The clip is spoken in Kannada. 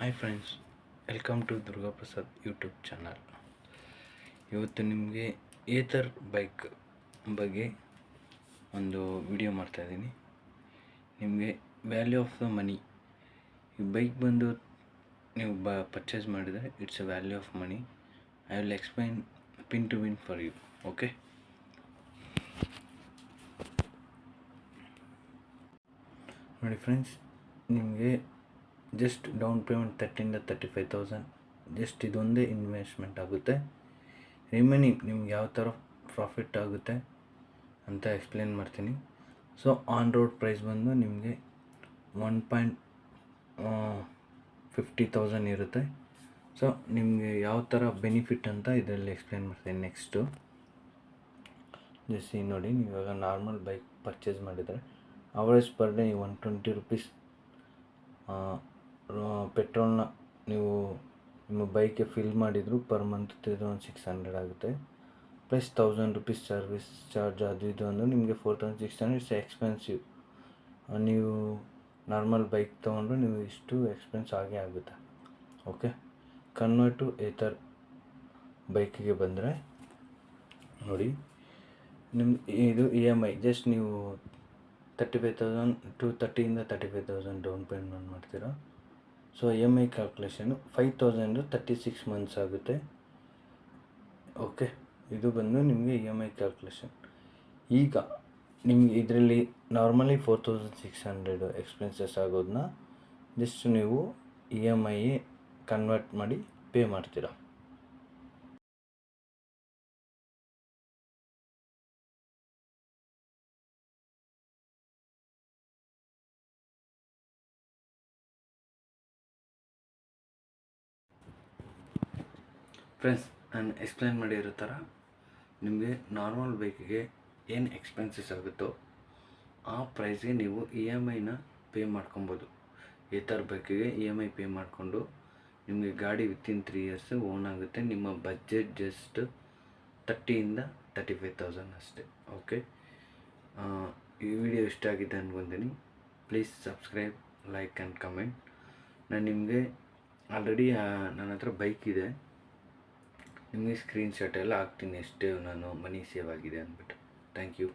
Hi friends, welcome to Durga Prasad YouTube channel. ಇವತ್ತು ನಿಮಗೆ ಏತರ್ ಬೈಕ್ ಬಗ್ಗೆ ಒಂದು ವಿಡಿಯೋ ಮಾಡ್ತಾಯಿದ್ದೀನಿ. ನಿಮಗೆ ವ್ಯಾಲ್ಯೂ ಆಫ್ ದ ಮನಿ, ಈ ಬೈಕ್ ಬಂದು ನೀವು ಪರ್ಚೇಸ್ ಮಾಡಿದರೆ it's a value of money. I will explain pin to win for you. Okay, ನೋಡಿ ಫ್ರೆಂಡ್ಸ್, ನಿಮಗೆ ಜಸ್ಟ್ ಡೌನ್ ಪೇಮೆಂಟ್ 30,000 ಜಸ್ಟ್ ಇದೊಂದೇ ಇನ್ವೆಸ್ಟ್ಮೆಂಟ್ ಆಗುತ್ತೆ. ರಿಮೈನಿಂಗ್ ನಿಮ್ಗೆ ಯಾವ ಥರ ಪ್ರಾಫಿಟ್ ಆಗುತ್ತೆ ಅಂತ ಎಕ್ಸ್ಪ್ಲೇನ್ ಮಾಡ್ತೀನಿ. ಸೊ ಆನ್ ರೋಡ್ ಪ್ರೈಸ್ ಬಂದು ನಿಮಗೆ 1,50,000 ಇರುತ್ತೆ. ಸೊ ನಿಮಗೆ ಯಾವ ಥರ ಬೆನಿಫಿಟ್ ಅಂತ ಇದರಲ್ಲಿ ಎಕ್ಸ್ಪ್ಲೇನ್ ಮಾಡ್ತೀನಿ. ನೆಕ್ಸ್ಟು ಜಸ್ಟ್ ನೋಡಿ, ನೀವು ಇವಾಗ ನಾರ್ಮಲ್ ಬೈಕ್ ಪರ್ಚೇಸ್ ಮಾಡಿದರೆ ಅವರೇಜ್ ಪರ್ ಡೇ 120 ರುಪೀಸ್ ಪೆಟ್ರೋಲ್ನ ನೀವು ನಿಮ್ಮ ಬೈಕ್ಗೆ ಫಿಲ್ ಮಾಡಿದರೂ ಪರ್ ಮಂತ್ 3,600 ಆಗುತ್ತೆ. ಪ್ಲಸ್ 1,000 ರುಪೀಸ್ ಸರ್ವಿಸ್ ಚಾರ್ಜ್ ಅದು ಇದು ಅಂದರೆ ನಿಮಗೆ 4,600. It's expensive. ನೀವು ನಾರ್ಮಲ್ ಬೈಕ್ ತೊಗೊಂಡ್ರೆ ನೀವು ಇಷ್ಟು ಎಕ್ಸ್ಪೆನ್ಸ್ ಆಗೇ ಆಗುತ್ತೆ. ಓಕೆ, ಕನ್ವರ್ಟ್ ಟು ಏತರ್ ಬೈಕಿಗೆ ಬಂದರೆ ನೋಡಿ, ಇದು EMI ಜಸ್ಟ್ ನೀವು 35,000 ಟು 30,000 ಡೌನ್ ಪೇಮೆಂಟ್ ಮಾಡ್ತೀರಾ. ಸೊ EMI ಕ್ಯಾಲ್ಕುಲೇಷನು 5,000 36 ಮಂತ್ಸ್ ಆಗುತ್ತೆ. ಓಕೆ, ಇದು ಬಂದು ನಿಮಗೆ EMI ಕ್ಯಾಲ್ಕುಲೇಷನ್. ಈಗ ನಿಮಗೆ ಇದರಲ್ಲಿ ನಾರ್ಮಲಿ 4,600 ಎಕ್ಸ್ಪೆನ್ಸಸ್ ಆಗೋದನ್ನ ಜಸ್ಟ್ ನೀವು EMI ಕನ್ವರ್ಟ್ ಮಾಡಿ ಪೇ ಮಾಡ್ತೀರಾ. ಫ್ರೆಂಡ್ಸ್, ನಾನು ಎಕ್ಸ್ಪ್ಲೈನ್ ಮಾಡಿರೋ ಥರ ನಿಮಗೆ ನಾರ್ಮಲ್ ಬೈಕಿಗೆ ಏನು ಎಕ್ಸ್ಪೆನ್ಸಸ್ ಆಗುತ್ತೋ ಆ ಪ್ರೈಸ್ಗೆ ನೀವು EMIನ ಪೇ ಮಾಡ್ಕೊಬೋದು. ಏತರ್ ಬೈಕಿಗೆ EMI ಪೇ ಮಾಡಿಕೊಂಡು ನಿಮಗೆ ಗಾಡಿ ವಿತಿನ್ 3 ಇಯರ್ಸ್ ಓನ್ ಆಗುತ್ತೆ. ನಿಮ್ಮ ಬಜೆಟ್ ಜಸ್ಟ್ 30,000-35,000 ಅಷ್ಟೇ. ಓಕೆ, ಈ ವಿಡಿಯೋ ಇಷ್ಟ ಆಗಿದೆ ಅಂದ್ಕೊತೀನಿ. Please subscribe, like and comment. ನಾನು ನಿಮಗೆ ಆಲ್ರೆಡಿ ನನ್ನ ಹತ್ರ ಬೈಕ್ ಇದೆ, ನಿಮಗೆ ಸ್ಕ್ರೀನ್ಶಾಟ್ ಎಲ್ಲ ಹಾಕ್ತೀನಿ ಎಷ್ಟು ನಾನು ಮನಿ ಸೇವ್ ಆಗಿದೆ ಅಂದ್ಬಿಟ್ಟು. Thank you.